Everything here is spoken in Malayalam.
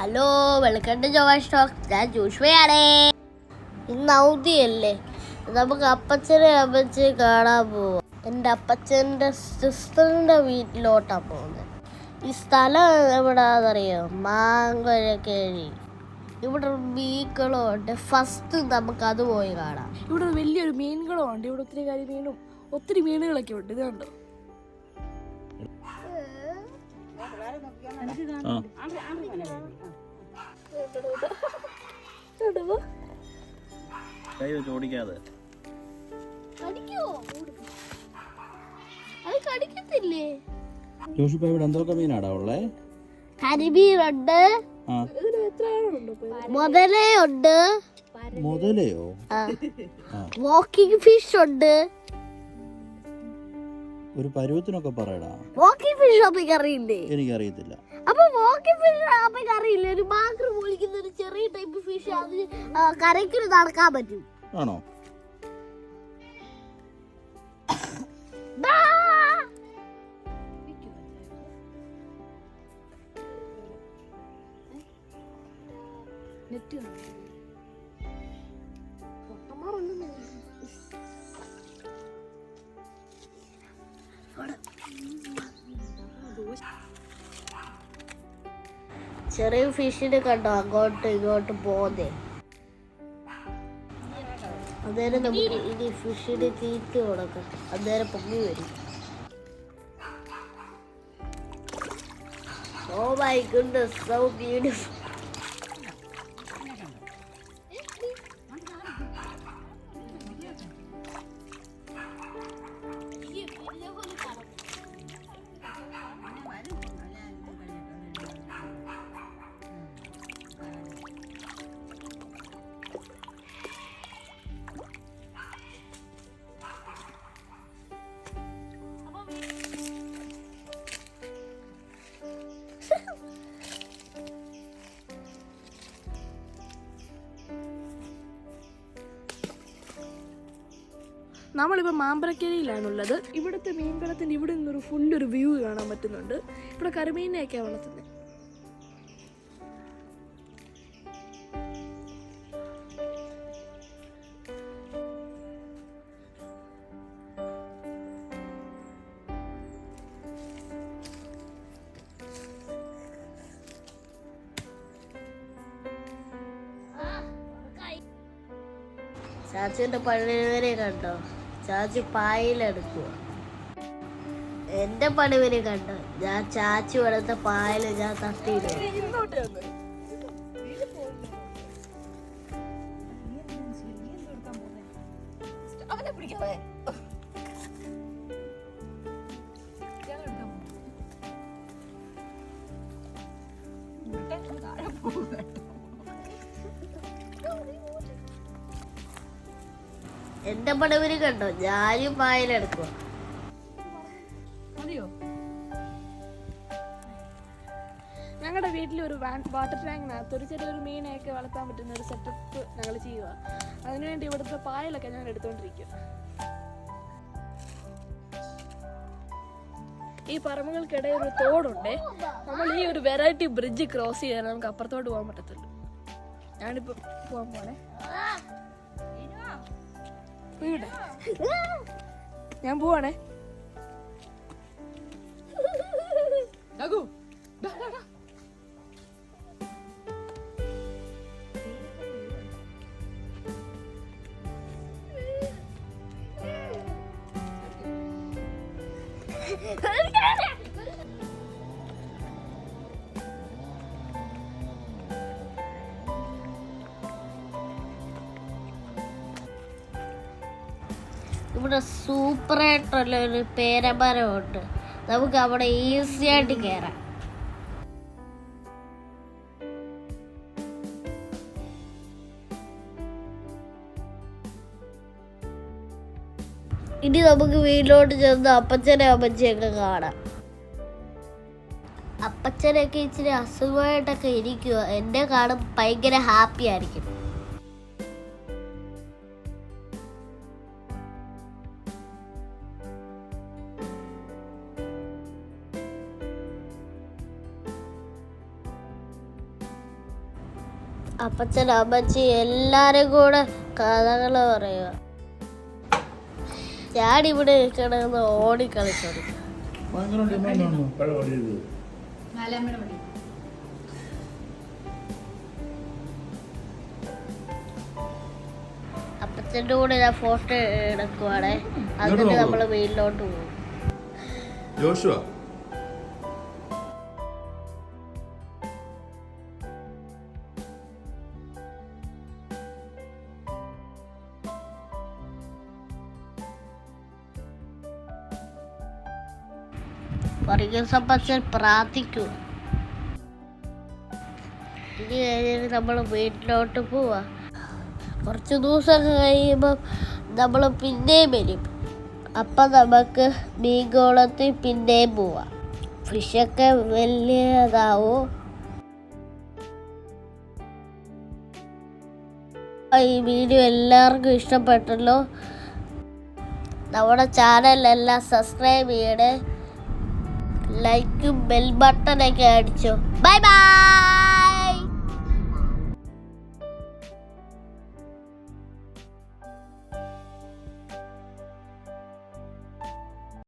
ഹലോ, വെൽക്കം ടു ജോവാഷ് ടോക്ക്. ഞാൻ ജോഷുവയാണ്. ഇന്ന് അവധിയല്ലേ, നമുക്ക് അപ്പച്ചനെ അമ്മച്ചി കാണാൻ പോവാം. എൻ്റെ അപ്പച്ചൻ്റെ സിസ്റ്ററിൻ്റെ വീട്ടിലോട്ടാണ് പോകുന്നത്. ഈ സ്ഥലം എവിടാന്നറിയോ? മാങ്കരക്കേഴി. ഇവിടെ മീനുകളുണ്ട്. ഫസ്റ്റ് നമുക്ക് അത് പോയി കാണാം. ഇവിടെ വലിയൊരു മീനുകളുണ്ട്. ഇവിടെ ഒത്തിരി കരിമീനും ഒത്തിരി മീനുകളൊക്കെ ഉണ്ട്. ഇത് കണ്ടോ? എന്തൊക്കെ മീനാടാ ഉള്ളേ? കരിമീനുണ്ട്, മുതലയുണ്ട്. മുതലയോ? വാക്കിംഗ് ഫിഷ് ഉണ്ട്. ഒരു പരുവത്തിനൊക്കെ പറയടാ. വാക്കിംഗ് ഫിഷ് അപ്പക്ക് അറിയില്ലേ? എനിക്കറിയത്തില്ല. അപ്പൊ വാക്കിംഗ് ഫിഷ് അപ്പക്ക് അറിയില്ല? ഒരു മാത്രം വിളിക്കുന്ന ഒരു ചെറിയ ടൈപ്പ് ഫിഷ്. അത് കരയ്ക്ക് നടക്കാൻ പറ്റും. ആണോ? ചെറിയ ഫിഷിനെ കണ്ടോ അങ്ങോട്ട് ഇങ്ങോട്ട് പോന്നേ? അന്നേരം നമുക്ക് ഇനി ഫിഷിന് തീറ്റ കൊടുക്കാം. അന്നേരം പൊങ്ങി വരും. Oh my goodness, so beautiful. നമ്മളിപ്പോൾ മാമ്പഴക്കരയിലാണുള്ളത്. ഇവിടുത്തെ മീൻകുളത്തിൻ്റെ ഇവിടെ നിന്നൊരു ഫുള്ളൊരു വ്യൂ കാണാൻ പറ്റുന്നുണ്ട്. ഇവിടെ കരിമീനെയൊക്കെയാണ് വളർത്തുന്നത്. ചാച്ചുവിന്റെ പണിവരെ കണ്ടോ? ചാച്ചു പായലെടുക്കുക. എന്റെ പണിവരെ കണ്ടോ? ഞാൻ ചാച്ചു എടുത്ത പായല് ഞാൻ തട്ടിയിടും. എന്റെ പടവിന് കണ്ടോ? ഞാനും പായലെടുക്കുക. ഞങ്ങളുടെ വീട്ടിലൊരു വാട്ടർ ടാങ്കിനകത്ത് ഒരു ചെറിയൊരു മീനെയൊക്കെ വളർത്താൻ പറ്റുന്ന ഒരു സെറ്റപ്പ് ഞങ്ങൾ ചെയ്യുക. അതിനുവേണ്ടി ഇവിടുത്തെ പായലൊക്കെ ഞാൻ എടുത്തുകൊണ്ടിരിക്കുക. ഈ പറമ്പുകൾക്കിടയിൽ ഒരു തോടുണ്ട്. നമ്മൾ ഈ ഒരു വെറൈറ്റി ബ്രിഡ്ജ് ക്രോസ് ചെയ്യാൻ നമുക്ക് അപ്പുറത്തോട്ട് പോകാൻ പറ്റത്തുള്ളൂ. ഞാനിപ്പോൾ പോകാൻ പോണേ. ഞാൻ പോവാണേ. ഇവിടെ സൂപ്പറായിട്ടുള്ള ഒരു പേരമരമുണ്ട്. നമുക്ക് അവിടെ ഈസി ആയിട്ട് കയറാം. ഇനി നമുക്ക് വീട്ടിലോട്ട് ചെന്ന് അപ്പച്ചനെ അമ്മച്ചിയൊക്കെ കാണാം. അപ്പച്ചനൊക്കെ ഇച്ചിരി അസുഖമായിട്ടൊക്കെ ഇരിക്കുക. എന്നെ കാണും ഭയങ്കര ഹാപ്പി ആയിരിക്കും. അപ്പച്ചൻ അമ്മച്ചി എല്ലാരും കൂടെ കഥകൾ പറയുക. ഞാനിവിടെ കിടന്ന് ഓടിക്കളിച്ചത്. അപ്പച്ചൻ്റെ കൂടെ ഞാൻ ഫോട്ടോ എടുക്കുവാണേ. അതിന് നമ്മള് വീട്ടിലോട്ട് പോകും. ജോഷുവ വർഗീസപ്പച്ചൻ പ്രാർത്ഥിക്കൂ. ഇനി കഴിഞ്ഞിട്ട് നമ്മൾ വീട്ടിലോട്ട് പോവാ. കുറച്ച് ദിവസം കഴിയുമ്പം നമ്മൾ പിന്നെയും വരും. അപ്പം നമുക്ക് മീൻകുളത്തിൽ പിന്നെയും പോവാം. ഫിഷൊക്കെ വലിയതാവും. ഈ വീഡിയോ എല്ലാവർക്കും ഇഷ്ടപ്പെട്ടല്ലോ. നമ്മുടെ ചാനലെല്ലാം സബ്സ്ക്രൈബ് ചെയ്യണേ. ലൈക്കും ബെൽ ബട്ടണൊക്കെ അടിച്ചോ. Bye bye.